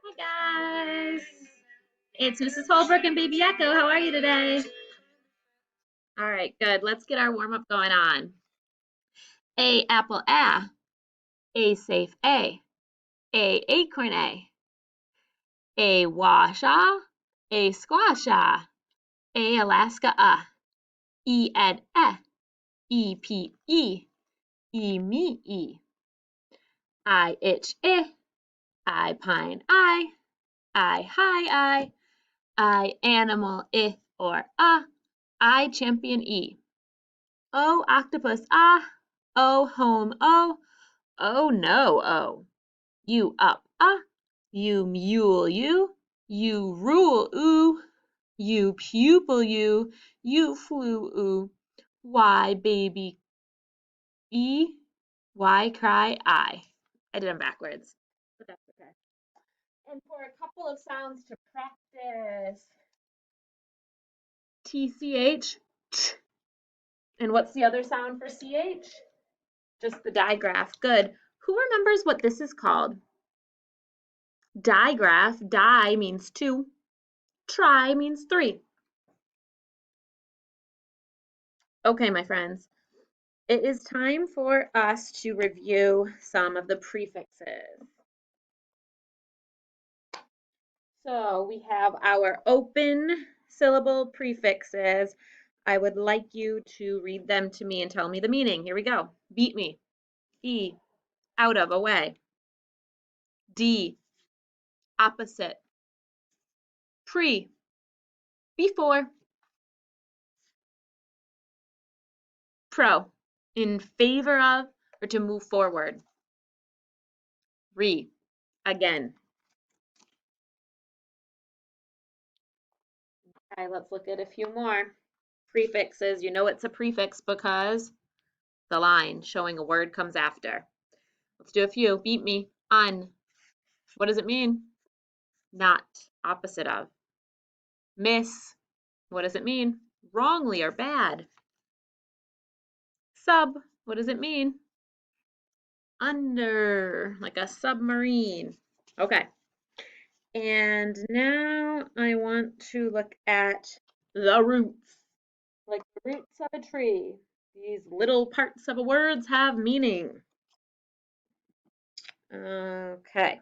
Hi guys, it's Mrs. Holbrook and Baby Echo. How are you today? All right, good. Let's get our warm up going on. A apple a safe a acorn a washa, a squasha, a Alaska e ed e p e me I itch I pine I hi I animal or I champion O octopus O home oh no you up you mule you rule you pupil you flew why baby why cry I did them backwards, but that's okay. And for a couple of sounds to practice, TCH. And what's the other sound for CH? Just the digraph. Good. Who remembers what this is called? Digraph. Di means two. Try means three. Okay, my friends. It is time for us to review some of the prefixes. So we have our open syllable prefixes. I would like you to read them to me and tell me the meaning. Here we go. Beat me. E, out of, away. D, opposite. Pre, before. Pro, in favor of or to move forward. Re, again. Okay, let's look at a few more prefixes. You know it's a prefix because the line showing a word comes after. Let's do a few. Beat me. Un. What does it mean? Not. Opposite of. Miss. What does it mean? Wrongly or bad. Sub. What does it mean? Under. Like a submarine. Okay. And now I want to look at the roots. Like the roots of a tree. These little parts of a words have meaning. Okay.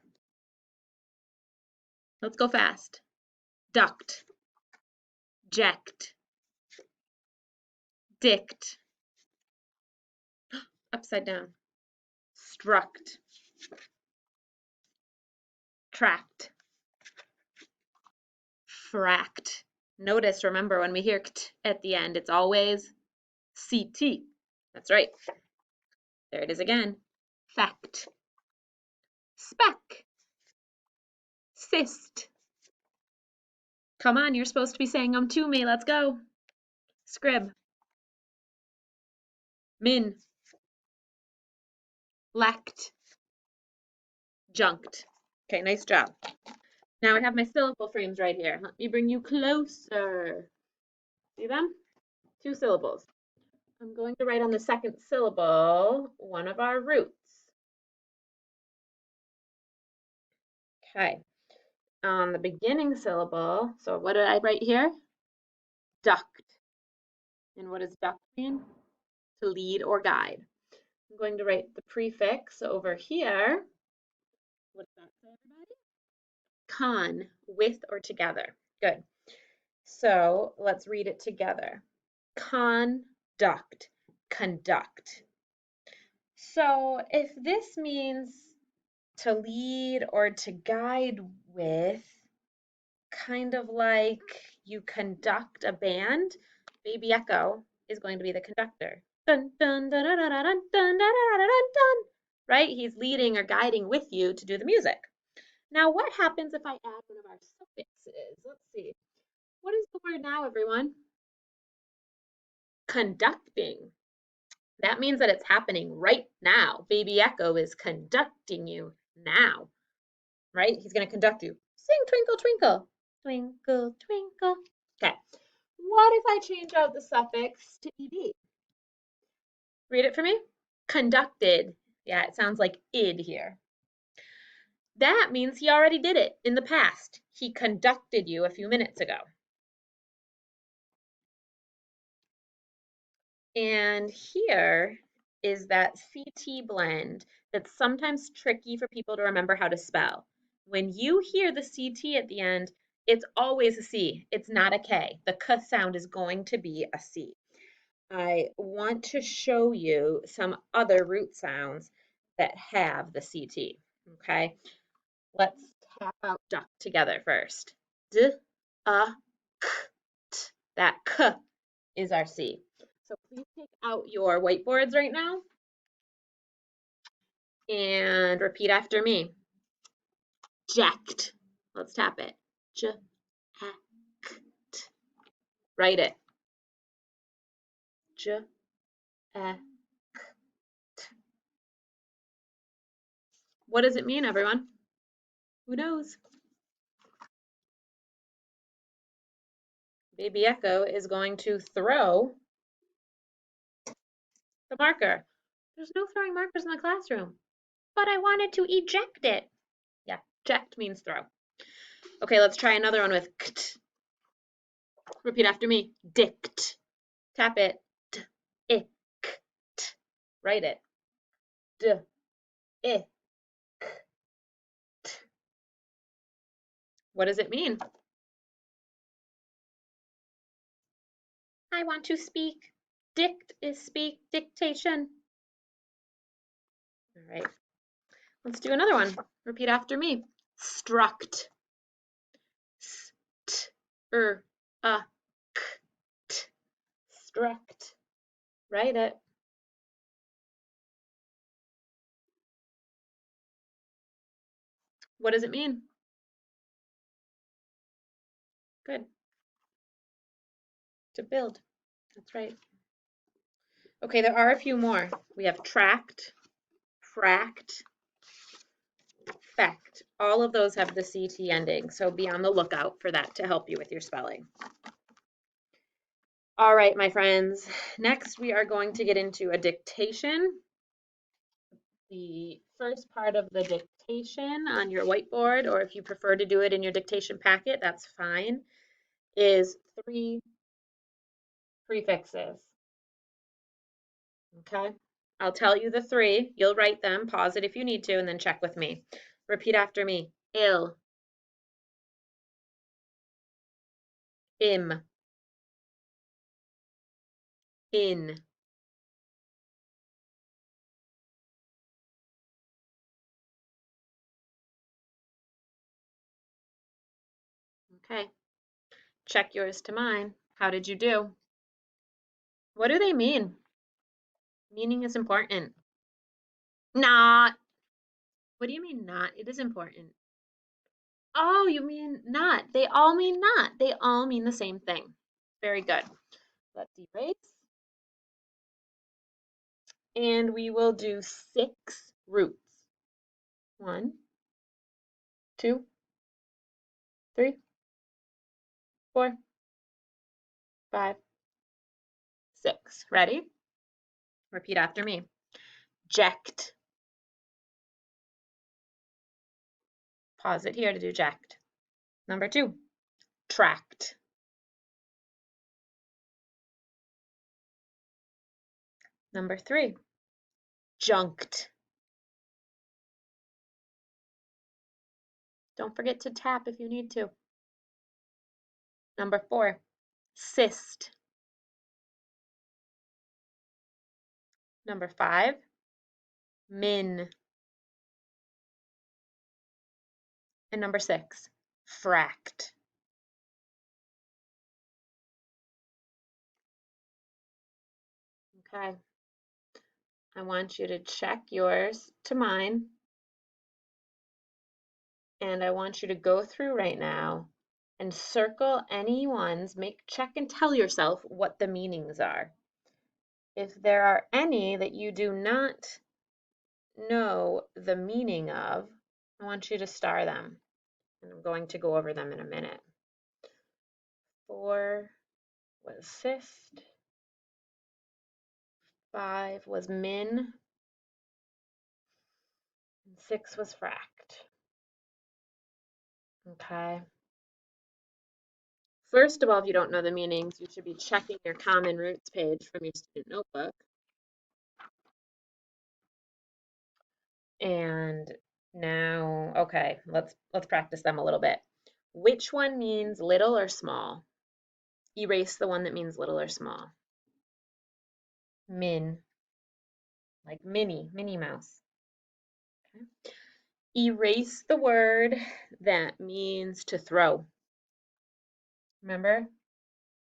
Let's go fast. Duct. Ject. Dict. Upside down. Struct. Tract. Fract. Notice, remember, when we hear ct at the end, it's always CT. That's right. There it is again. Fact. Spec. Cyst. Come on, you're supposed to be saying them to me. Let's go. Scrib. Min. Lacked. Junked. Okay, nice job. Now I have my syllable frames right here. Let me bring you closer. See them? 2 syllables. I'm going to write on the second syllable one of our roots. Okay. On the beginning syllable, so what did I write here? Duct. And what does duct mean? To lead or guide. I'm going to write the prefix over here. What does that say, everybody? Con, with or together. Good. So let's read it together. Conduct, conduct. So if this means to lead or to guide with, kind of like you conduct a band, Baby Echo is going to be the conductor. Dun, dun, dun, dun, dun, dun, dun, dun, dun, dun, dun, right? He's leading or guiding with you to do the music. Now, what happens if I add one of our suffixes? Let's see. What is the word now, everyone? Conducting. That means that it's happening right now. Baby Echo is conducting you now, right? He's going to conduct you. Sing twinkle, twinkle, twinkle, twinkle. Okay. What if I change out the suffix to ed? Read it for me. Conducted. Yeah, it sounds like id here. That means he already did it in the past. He conducted you a few minutes ago. And here is that CT blend that's sometimes tricky for people to remember how to spell. When you hear the CT at the end, it's always a C. It's not a K. The K sound is going to be a C. I want to show you some other root sounds that have the CT, okay? Let's tap out duck together first. D, k, t. That K is our C. So please take out your whiteboards right now and repeat after me. Jacked. Let's tap it. J, A, K, T. Write it. J, A, K, T. What does it mean, everyone? Who knows? Baby Echo is going to throw the marker. There's no throwing markers in the classroom. But I wanted to eject it. Yeah, eject means throw. Okay, let's try another one with kt. Repeat after me. Dict. Tap it. D, I, k, t. Write it. D, I, k, t. What does it mean? I want to speak. Dict is speak. Dictation. All right. Let's do another one. Repeat after me. Struct. St, a, k, t. Struct. Write it. What does it mean? Good. To build. That's right. Okay, there are a few more. We have tract, fract, fact. All of those have the CT ending, so be on the lookout for that to help you with your spelling. All right, my friends. Next, we are going to get into a dictation. The first part of the dictation on your whiteboard, or if you prefer to do it in your dictation packet, that's fine, is 3 prefixes. Okay? I'll tell you the 3. You'll write them, pause it if you need to, and then check with me. Repeat after me. Il, im, in. Okay. Check yours to mine. How did you do? What do they mean? Meaning is important. Not. What do you mean not? It is important. Oh, you mean not. They all mean not. They all mean the same thing. Very good. Let's erase. And we will do 6 roots. 1, 2, 3, 4, 5, 6. Ready? Repeat after me. Ject. Pause it here to do ject. Number 2, tract. Number 3, junked. Don't forget to tap if you need to. Number 4, cyst. Number 5, min. And number 6, fract. Okay. I want you to check yours to mine. And I want you to go through right now and circle any ones, check and tell yourself what the meanings are. If there are any that you do not know the meaning of, I want you to star them. And I'm going to go over them in a minute. 4 was cyst. 5 was min. And 6 was fract. Okay. First of all, if you don't know the meanings, you should be checking your common roots page from your student notebook. And now, okay, let's practice them a little bit. Which one means little or small? Erase the one that means little or small. Min, like Minnie Mouse. Okay. Erase the word that means to throw. Remember?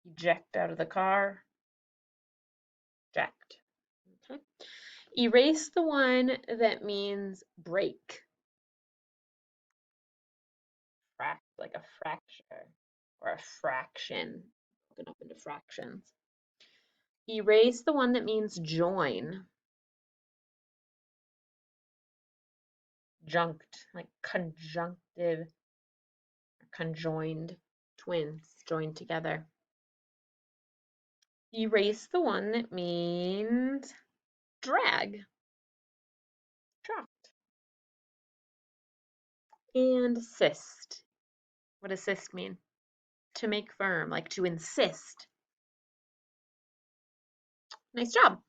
Eject out of the car. Eject. Okay. Erase the one that means break. Like a fracture or a fraction, broken up into fractions. Erase the one that means join. Junct, like conjunctive, conjoined, twins joined together. Erase the one that means drag. Dropped. And cyst. What does cyst mean? To make firm, like to insist. Nice job.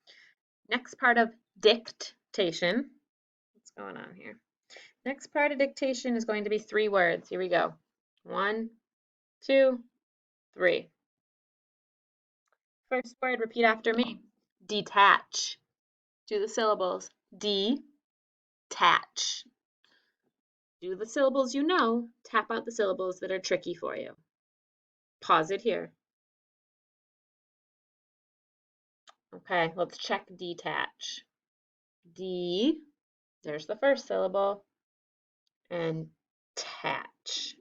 Next part of dictation. What's going on here? Next part of dictation is going to be 3 words. Here we go. 1, 2, 3. First word, repeat after me. Detach. Do the syllables. Detach. Do the syllables you know. Tap out the syllables that are tricky for you. Pause it here. Okay, let's check detach. D, there's the first syllable, and tatch.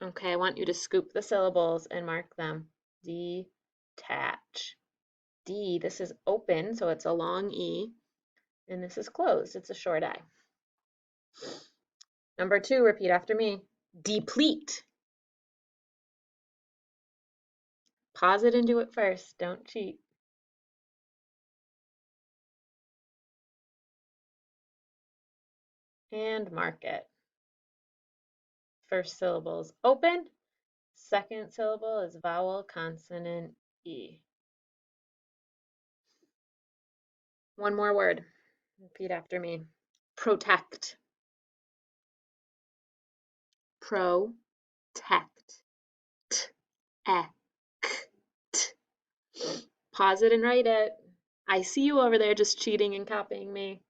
Okay, I want you to scoop the syllables and mark them. Detach. D, this is open, so it's a long E, and this is closed, it's a short I. Number 2, repeat after me. Deplete. Pause it and do it first, don't cheat. And mark it. First syllable is open, second syllable is vowel, consonant, E. One more word. Repeat after me. Protect. Protect. T. Pause it and write it. I see you over there just cheating and copying me.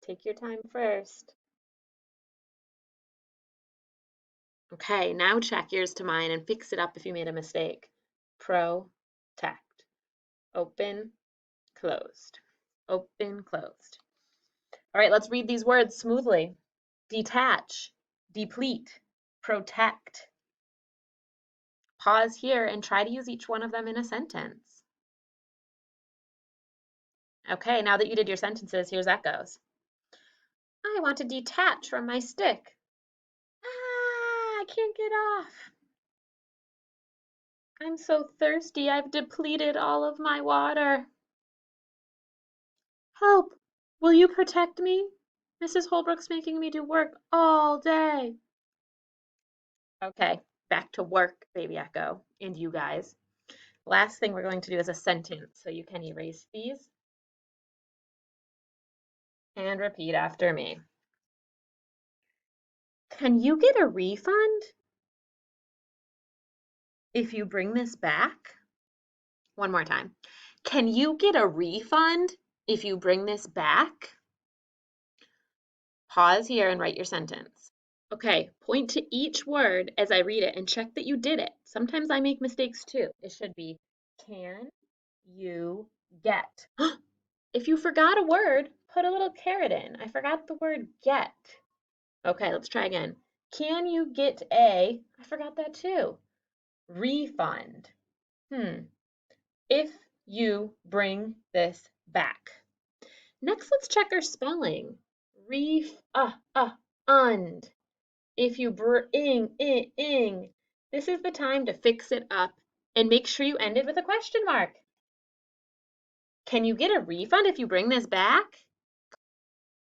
Take your time first. Okay, now check yours to mine and fix it up if you made a mistake. Protect. Open, closed. Open, closed. All right, let's read these words smoothly. Detach, deplete, protect. Pause here and try to use each one of them in a sentence. Okay, now that you did your sentences, here's echoes. I want to detach from my stick. Ah, I can't get off. I'm so thirsty, I've depleted all of my water. Help! Will you protect me? Mrs. Holbrook's making me do work all day. Okay, back to work, baby echo, and you guys. Last thing we're going to do is a sentence, so you can erase these and repeat after me. Can you get a refund if you bring this back? One more time. Can you get a refund if you bring this back? Pause here and write your sentence. Okay, point to each word as I read it and check that you did it. Sometimes I make mistakes too. It should be, can you get? If you forgot a word, put a little caret in. I forgot the word get. Okay, let's try again. Can you get a, I forgot that too, refund? If you bring this back. Next, let's check our spelling. Und. If you ing. This is the time to fix it up and make sure you end it with a question mark. Can you get a refund if you bring this back?